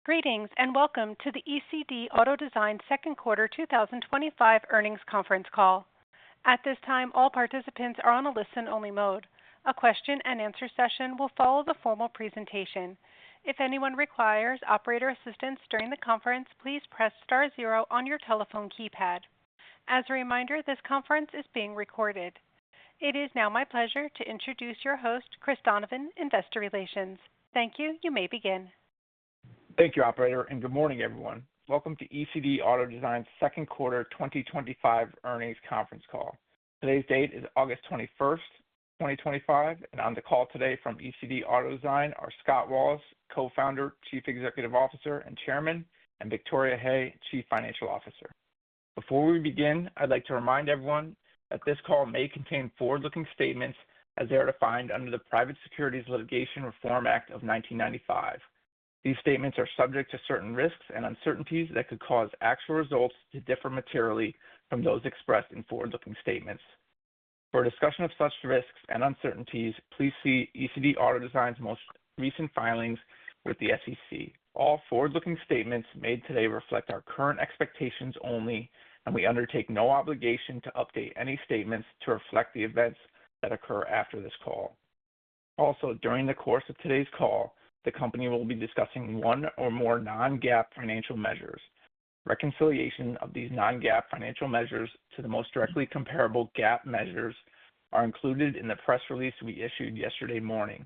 Greetings and welcome to the ECD Auto Design second quarter 2025 earnings conference call. At this time, all participants are on a listen-only mode. A question-and-answer session will follow the formal presentation. If anyone requires operator assistance during the conference, please press star zero on your telephone keypad. As a reminder, this conference is being recorded. It is now my pleasure to introduce your host, Chris Donovan, Investor Relations. Thank you. You may begin. Thank you, Operator, and good morning, everyone. Welcome to ECD Auto Design's second quarter 2025 earnings conference call. Today's date is August 21st, 2025, and on the call today from ECD Auto Design are Scott Wallace, Co-founder, Chief Executive Officer, and Chairman, and Victoria Hay, Chief Financial Officer. Before we begin, I'd like to remind everyone that this call may contain forward-looking statements as they are defined under the Private Securities Litigation Reform Act of 1995. These statements are subject to certain risks and uncertainties that could cause actual results to differ materially from those expressed in forward-looking statements. For a discussion of such risks and uncertainties, please see ECD Auto Design's most recent filings with the SEC. All forward-looking statements made today reflect our current expectations only, and we undertake no obligation to update any statements to reflect the events that occur after this call. Also, during the course of today's call, the company will be discussing one or more non-GAAP financial measures. Reconciliation of these non-GAAP financial measures to the most directly comparable GAAP measures are included in the press release we issued yesterday morning.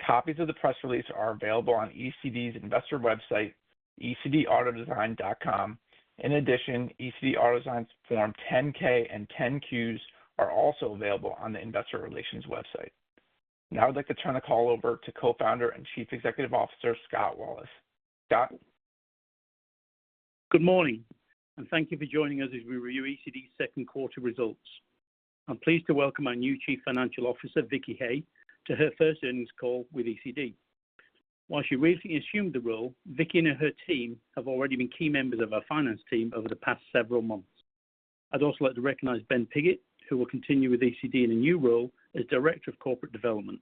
Copies of the press release are available on ECD's investor website, ecdautodesign.com. In addition, ECD Auto Design's Form 10-K and 10-Qs are also available on the investor relations website. Now I'd like to turn the call over to Co-founder and Chief Executive Officer, Scott Wallace. Scott? Good morning, and thank you for joining us as we review ECD's second quarter results. I'm pleased to welcome our new Chief Financial Officer, Vicky Hay, to her first earnings call with ECD. While she recently assumed the role, Vicky and her team have already been key members of our finance team over the past several months. I'd also like to recognize Ben Piggott, who will continue with ECD in a new role as Director of Corporate Development.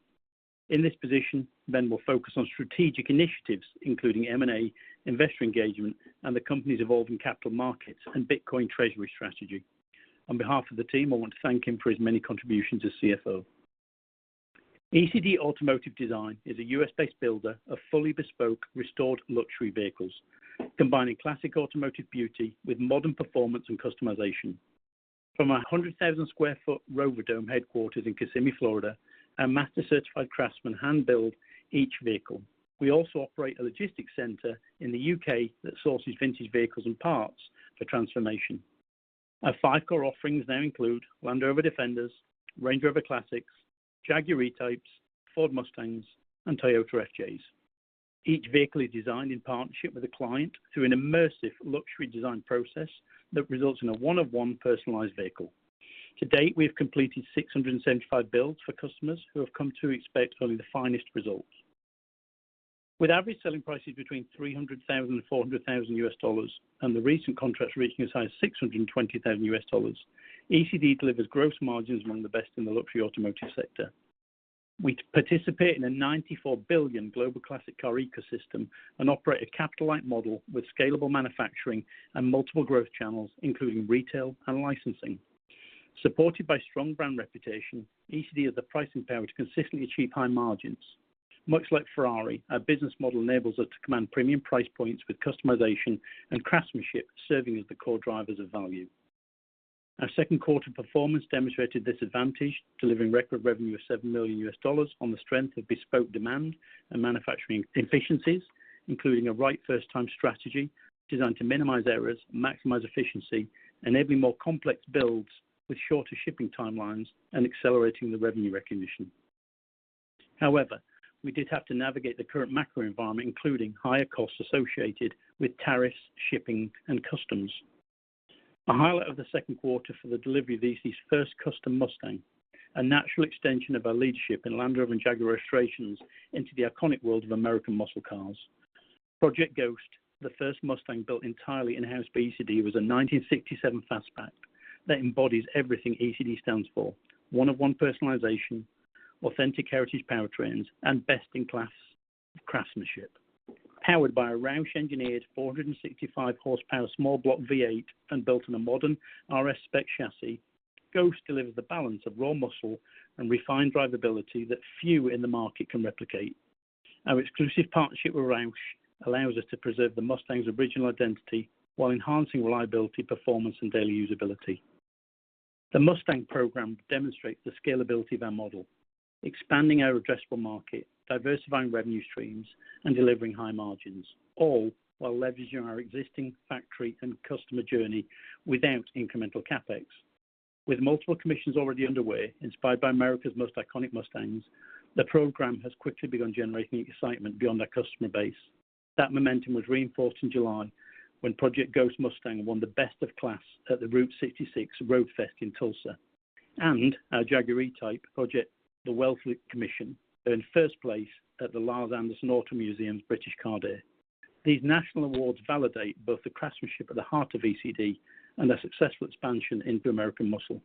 In this position, Ben will focus on strategic initiatives, including M&A, investor engagement, and the company's evolving capital markets and Bitcoin treasury strategy. On behalf of the team, I want to thank him for his many contributions as CFO. ECD Automotive Design is a US-based builder of fully bespoke, restored luxury vehicles, combining classic automotive beauty with modern performance and customization. From our 100,000 square foot Rover Dome headquarters in Kissimmee, Florida, our master certified craftsmen hand build each vehicle. We also operate a logistics center in the UK that sources vintage vehicles and parts for transformation. Our 5 core offerings now include Land Rover Defenders, Range Rover Classics, Jaguar E-Types, Ford Mustangs, and Toyota FJs. Each vehicle is designed in partnership with a client through an immersive luxury design process that results in a one-of-one personalized vehicle. To date, we have completed 675 builds for customers who have come to expect only the finest results. With average selling prices between $300,000 and $400,000 and the recent contracts reaching as high as $620,000, ECD delivers gross margins among the best in the luxury automotive sector. We participate in a $94 billion global classic car ecosystem and operate a capital-light model with scalable manufacturing and multiple growth channels, including retail and licensing. Supported by strong brand reputation, ECD has the pricing power to consistently achieve high margins. Much like Ferrari, our business model enables us to command premium price points with customization and craftsmanship serving as the core drivers of value. Our second quarter performance demonstrated this advantage, delivering record revenue of $7 million on the strength of bespoke demand and manufacturing efficiencies, including a right first-time strategy designed to minimize errors, maximize efficiency, enabling more complex builds with shorter shipping timelines and accelerating the revenue recognition. However, we did have to navigate the current macro environment, including higher costs associated with tariffs, shipping, and customs. A highlight of the second quarter for the delivery of ECD's first custom Mustang, a natural extension of our leadership in Land Rover and Jaguar restorations into the iconic world of American muscle cars. Project Ghost, the first Mustang built entirely in-house by ECD, was a 1967 fastback that embodies everything ECD stands for: one-of-one personalization, authentic heritage powertrains, and best-in-class craftsmanship. Powered by a Roush-engineered 465 horsepower small block V8 and built on a modern RS spec chassis, Ghost delivers the balance of raw muscle and refined drivability that few in the market can replicate. Our exclusive partnership with Roush allows us to preserve the Mustang's original identity while enhancing reliability, performance, and daily usability. The Mustang program demonstrates the scalability of our model, expanding our addressable market, diversifying revenue streams, and delivering high margins, all while leveraging our existing factory and customer journey without incremental capex. With multiple commissions already underway, inspired by America's most iconic Mustangs, the program has quickly begun generating excitement beyond our customer base. That momentum was reinforced in July when Project Ghost Mustang won the Best of Class at the Route 66 Road Fest in Tulsa, and our Jaguar E-Type project, the Wellesley Commission, earned first place at the Lars Anderson Auto Museum's British Car Day. These national awards validate both the craftsmanship at the heart of ECD and our successful expansion into American muscle,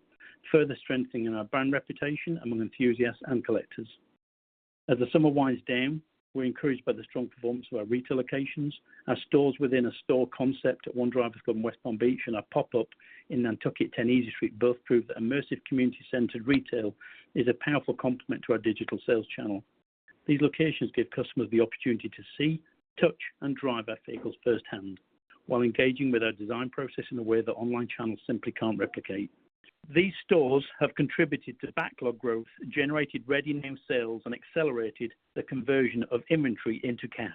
further strengthening our brand reputation among enthusiasts and collectors. As the summer winds down, we're encouraged by the strong performance of our retail locations. Our stores within a store concept at One Drivers Club in West Palm Beach and our pop-up in Nantucket at 10 Easy Street both prove that immersive community-centered retail is a powerful complement to our digital sales channel. These locations give customers the opportunity to see, touch, and drive our vehicles firsthand, while engaging with our design process in a way that online channels simply can't replicate. These stores have contributed to backlog growth, generated ready-now sales, and accelerated the conversion of inventory into cash.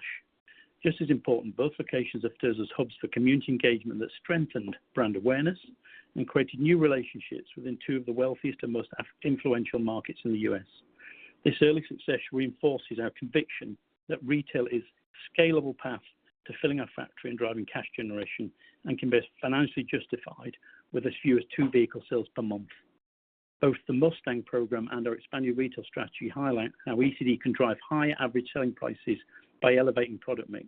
Just as important, both locations have served as hubs for community engagement that strengthened brand awareness and created new relationships within two of the wealthiest and most influential markets in the US. This early success reinforces our conviction that retail is a scalable path to filling our factory and driving cash generation and can be financially justified with as few as 2 vehicle sales per month. Both the Mustang program and our expanded retail strategy highlight how ECD can drive higher average selling prices by elevating product mix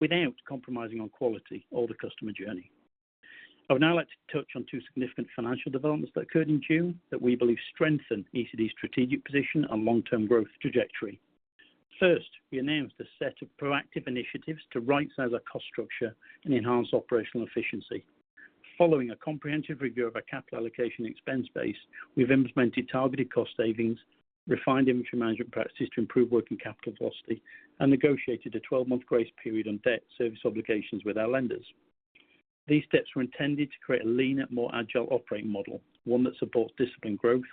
without compromising on quality or the customer journey. I would now like to touch on 2 significant financial developments that occurred in June that we believe strengthen ECD's strategic position and long-term growth trajectory. First, we announced a set of proactive initiatives to right-size our cost structure and enhance operational efficiency. Following a comprehensive review of our capital allocation expense base, we've implemented targeted cost savings, refined inventory management practices to improve working capital velocity, and negotiated a 12-month grace period on debt service obligations with our lenders. These steps were intended to create a leaner, more agile operating model, one that supports disciplined growth,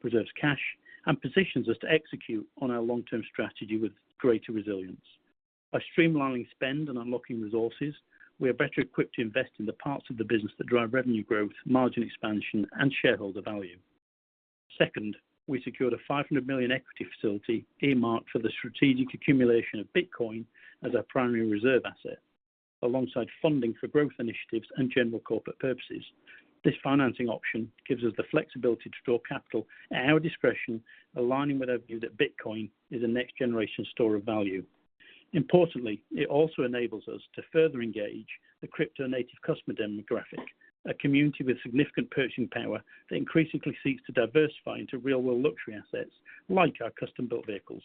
preserves cash, and positions us to execute on our long-term strategy with greater resilience. By streamlining spend and unlocking resources, we are better equipped to invest in the parts of the business that drive revenue growth, margin expansion, and shareholder value. Second, we secured a $500 million equity facility earmarked for the strategic accumulation of Bitcoin as our primary reserve asset, alongside funding for growth initiatives and general corporate purposes. This financing option gives us the flexibility to draw capital at our discretion, aligning with our view that Bitcoin is a next-generation store of value. Importantly, it also enables us to further engage the crypto-native customer demographic, a community with significant purchasing power that increasingly seeks to diversify into real-world luxury assets like our custom-built vehicles.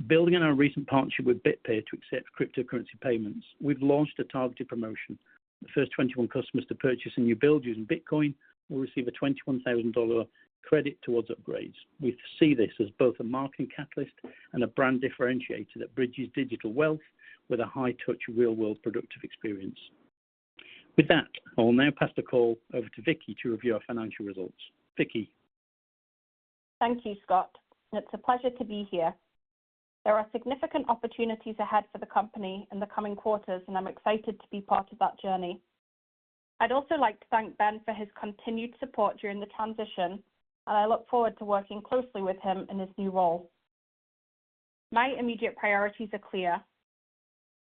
Building on our recent partnership with BitPay to accept cryptocurrency payments, we've launched a targeted promotion. The first 21 customers to purchase a new build using Bitcoin will receive a $21,000 credit towards upgrades. We see this as both a marketing catalyst and a brand differentiator that bridges digital wealth with a high-touch, real-world productive experience. With that, I will now pass the call over to Vicky to review our financial results. Vicky. Thank you, Scott. It's a pleasure to be here. There are significant opportunities ahead for the company in the coming quarters, and I'm excited to be part of that journey. I'd also like to thank Ben for his continued support during the transition, and I look forward to working closely with him in his new role. My immediate priorities are clear: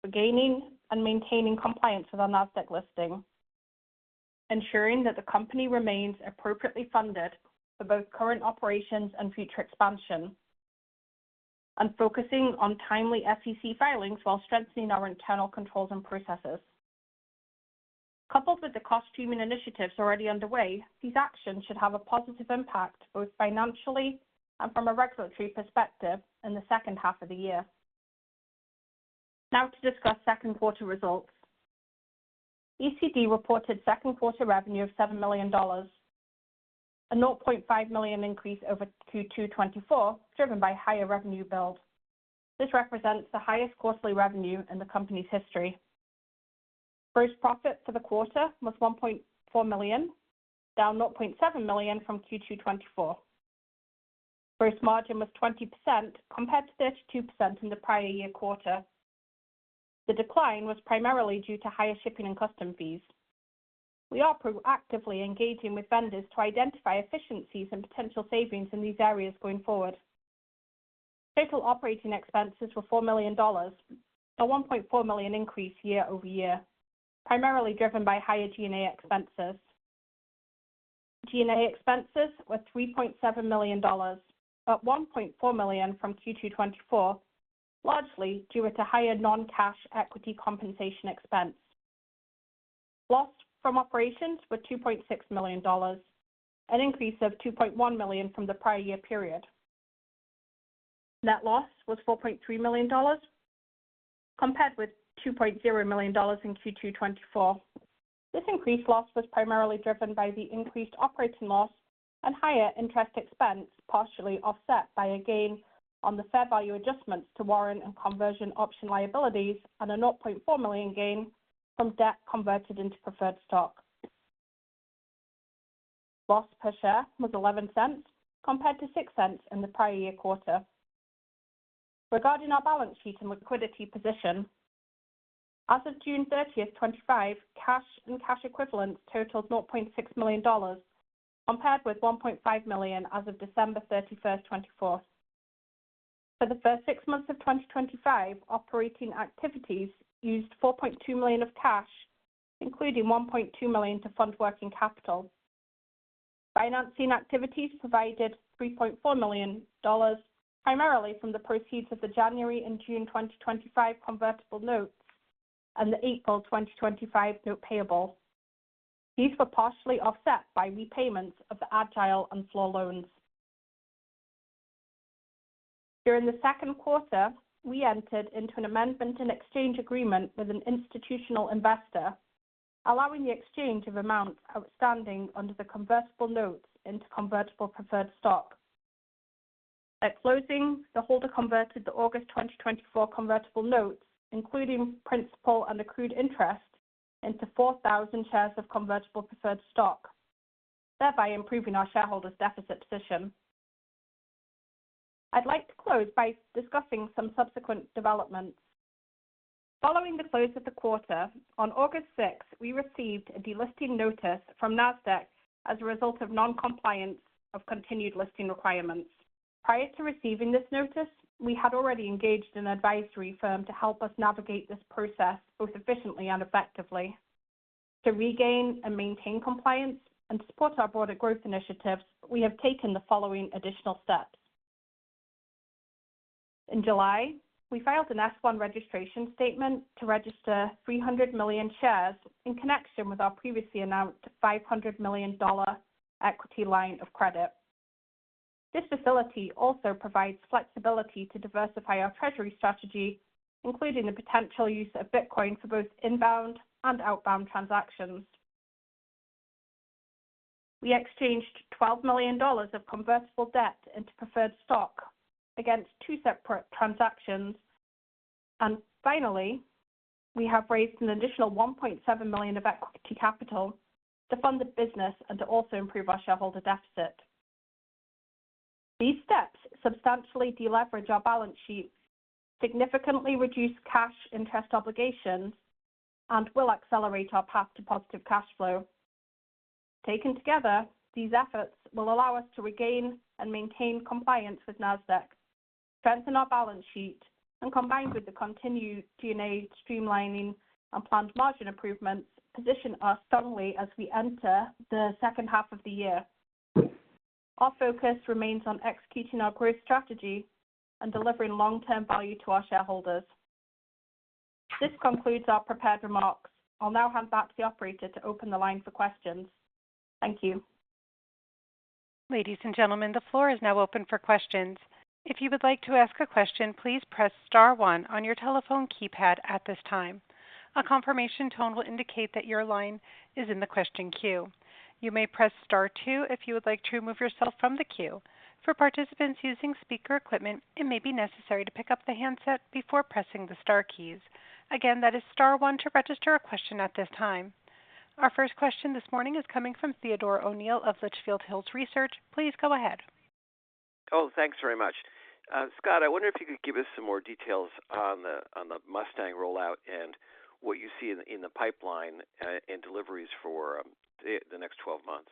regaining and maintaining compliance with our NASDAQ listing, ensuring that the company remains appropriately funded for both current operations and future expansion, and focusing on timely SEC filings while strengthening our internal controls and processes. Coupled with the cost-streaming initiatives already underway, these actions should have a positive impact both financially and from a regulatory perspective in the second half of the year. Now to discuss second quarter results. ECD reported second quarter revenue of $7 million, a $0.5 million increase over Q2 2024, driven by higher revenue billed. This represents the highest quarterly revenue in the company's history. Gross profit for the quarter was $1.4 million, down $0.7 million from Q2 2024. Gross margin was 20% compared to 32% in the prior year quarter. The decline was primarily due to higher shipping and custom fees. We are proactively engaging with vendors to identify efficiencies and potential savings in these areas going forward. Total operating expenses were $4 million, a $1.4 million increase year over year, primarily driven by higher G&A expenses. G&A expenses were $3.7 million, up $1.4 million from Q2 2024, largely due to higher non-cash equity compensation expense. Loss from operations were $2.6 million, an increase of $2.1 million from the prior year period. Net loss was $4.3 million, compared with $2.0 million in Q2 2024. This increased loss was primarily driven by the increased operating loss and higher interest expense, partially offset by a gain on the fair value adjustments to warrant and conversion option liabilities and a $0.4 million gain from debt converted into preferred stock. Loss per share was 11 cents, compared to 6 cents in the prior year quarter. Regarding our balance sheet and liquidity position, as of June 30, 2025, cash and cash equivalents totaled $0.6 million, compared with $1.5 million as of December 31, 2024. For the first 6 months of 2025, operating activities used $4.2 million of cash, including $1.2 million to fund working capital. Financing activities provided $3.4 million, primarily from the proceeds of the January and June 2025 convertible notes and the April 2025 note payable. These were partially offset by repayments of the Agile and Floor loans. During the second quarter, we entered into an amendment and exchange agreement with an institutional investor, allowing the exchange of amounts outstanding under the convertible notes into convertible preferred stock. At closing, the holder converted the August 2024 convertible notes, including principal and accrued interest, into 4,000 shares of convertible preferred stock, thereby improving our shareholders' deficit position. I'd like to close by discussing some subsequent developments. Following the close of the quarter, on August 6, we received a delisting notice from NASDAQ as a result of non-compliance of continued listing requirements. Prior to receiving this notice, we had already engaged an advisory firm to help us navigate this process both efficiently and effectively. To regain and maintain compliance and to support our broader growth initiatives, we have taken the following additional steps. In July, we filed an S-1 registration statement to register 300 million shares in connection with our previously announced $500 million equity line of credit. This facility also provides flexibility to diversify our treasury strategy, including the potential use of Bitcoin for both inbound and outbound transactions. We exchanged $12 million of convertible debt into preferred stock against 2 separate transactions. And finally, we have raised an additional $1.7 million of equity capital to fund the business and to also improve our shareholder deficit. These steps substantially deleverage our balance sheet, significantly reduce cash interest obligations, and will accelerate our path to positive cash flow. Taken together, these efforts will allow us to regain and maintain compliance with NASDAQ, strengthen our balance sheet, and combined with the continued G&A streamlining and planned margin improvements, position us strongly as we enter the second half of the year. Our focus remains on executing our growth strategy and delivering long-term value to our shareholders. This concludes our prepared remarks. I'll now hand back to the operator to open the line for questions. Thank you. Ladies and gentlemen, the floor is now open for questions. If you would like to ask a question, please press star one on your telephone keypad at this time. A confirmation tone will indicate that your line is in the question queue. You may press star two if you would like to remove yourself from the queue. For participants using speaker equipment, it may be necessary to pick up the handset before pressing the star keys. Again, that is star one to register a question at this time. Our first question this morning is coming from Theodore O'Neill of Litchfield Hills Research. Please go ahead. Oh, thanks very much. Scott, I wonder if you could give us some more details on the Mustang rollout and what you see in the pipeline and deliveries for the next 12 months.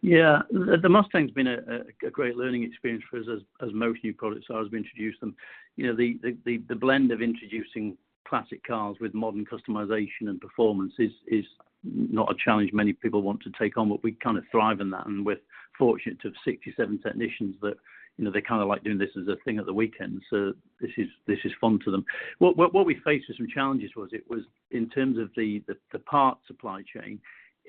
Yeah, the Mustang's been a great learning experience for us as most new products are as we introduce them. You know, the blend of introducing classic cars with modern customization and performance is not a challenge many people want to take on, but we kind of thrive in that, and we're fortunate to have 67 technicians that, you know, they kind of like doing this as a thing at the weekend. So this is fun to them. What we faced with some challenges was in terms of the part supply chain.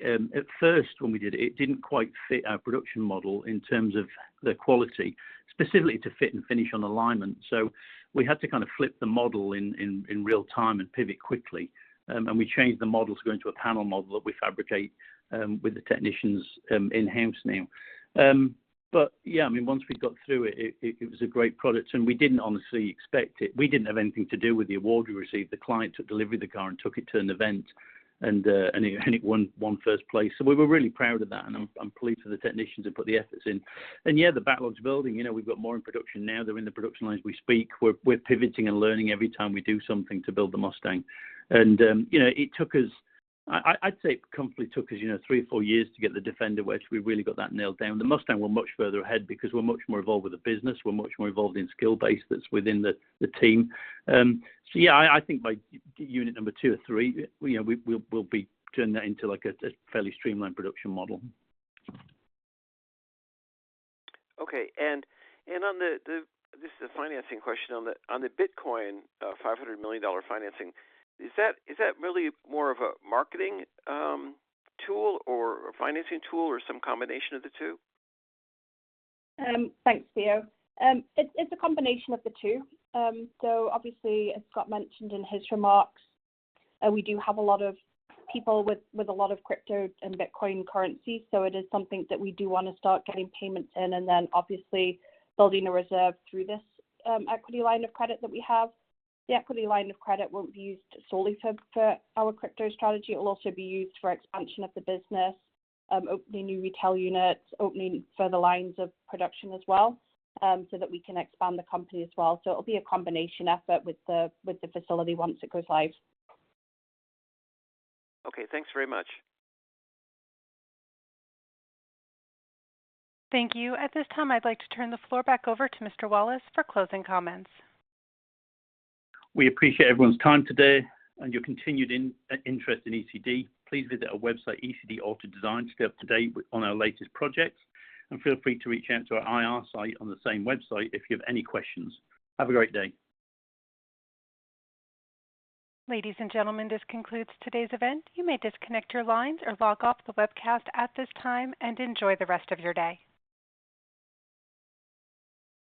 At first, when we did it, it didn't quite fit our production model in terms of the quality, specifically to fit and finish on alignment. So we had to kind of flip the model in real time and pivot quickly. And we changed the model to go into a panel model that we fabricate with the technicians in-house now. But yeah, I mean, once we got through it, it was a great product, and we didn't honestly expect it. We didn't have anything to do with the award we received. The client took delivery of the car and took it to an event, and it won first place. So we were really proud of that, and I'm pleased for the technicians who put the efforts in. And yeah, the backlog's building. You know, we've got more in production now. They're in the production lines we speak. We're pivoting and learning every time we do something to build the Mustang. And you know, it took us. I'd say it comfortably took us, 3 or 4 years to get the Defender where we really got that nailed down. The Mustang we're much further ahead because we're much more involved with the business. We're much more involved in skill base that's within the team. So yeah, I think by unit number 2 or 3, we'll be turning that into like a fairly streamlined production model. Okay, and on this is a financing question on the Bitcoin $500 million financing. Is that really more of a marketing tool or a financing tool or some combination of the two? Thanks, Theo. It's a combination of the two. So obviously, as Scott mentioned in his remarks, we do have a lot of people with a lot of crypto and Bitcoin currency. So it is something that we do want to start getting payments in, and then obviously building a reserve through this equity line of credit that we have. The equity line of credit won't be used solely for our crypto strategy. It will also be used for expansion of the business, opening new retail units, opening further lines of production as well, so that we can expand the company as well. So it'll be a combination effort with the facility once it goes live. Okay, thanks very much. Thank you. At this time, I'd like to turn the floor back over to Mr. Wallace for closing comments. We appreciate everyone's time today and your continued interest in ECD. Please visit our website, ECD Auto Design, to stay up to date on our latest projects. And feel free to reach out to our IR site on the same website if you have any questions. Have a great day. Ladies and gentlemen, this concludes today's event. You may disconnect your lines or log off the webcast at this time and enjoy the rest of your day.